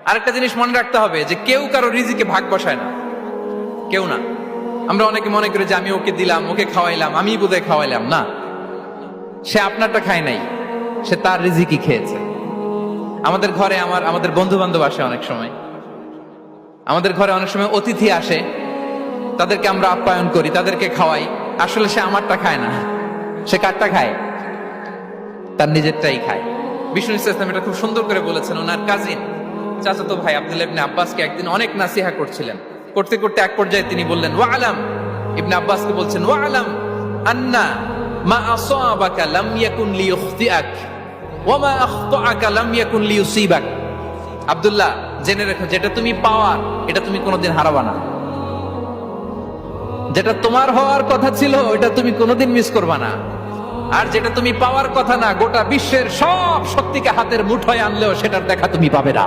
আরেকটা জিনিস মনে রাখতে হবে যে কেউ কারো রিজিকে ভাগ বসায় না, কেউ না। আমরা অনেকে মনে করি যে আমি ওকে দিলাম, ওকে খাওয়াইলাম, আমি বোধহয় খাওয়াইলাম। না, সে আপনারটা খায় নাই, সে তার রিজিকই খেয়েছে। আমাদের ঘরে আমাদের বন্ধু বান্ধব আসে অনেক সময়, আমাদের ঘরে অনেক সময় অতিথি আসে, তাদেরকে আমরা আপ্যায়ন করি, তাদেরকে খাওয়াই। আসলে সে আমারটা খায় না, সে কারটা খায়? তার নিজেরটাই খায়। বিষ্ণু ইসলাম এটা খুব সুন্দর করে বলেছেন। ওনার কাজিন চাচাতো ভাই আব্দুল্লাহ ইবনে আব্বাসকে একদিন অনেক নাসিহা করছিলেন। করতে করতে এক পর্যায়ে তিনি বললেন, ওয়া আলাম, ইবনে আব্বাসকে বলছেন, ওয়া আলাম আন্না মা আসাবাকা লাম ইয়াকুন লিইখতিআক ওয়া মা আখতাআকা লাম ইয়াকুন লিইউসিবাক। আব্দুল্লাহ, জেনে রেখো, যেটা তুমি পাওয়ার এটা তুমি কোনোদিন হারাবা না। যেটা তোমার হওয়ার কথা ছিল ওটা তুমি কোনোদিন মিস করবা না। আর যেটা তুমি পাওয়ার কথা না, গোটা বিশ্বের সব শক্তিকে হাতের মুঠোয় আনলেও সেটার দেখা তুমি পাবে না।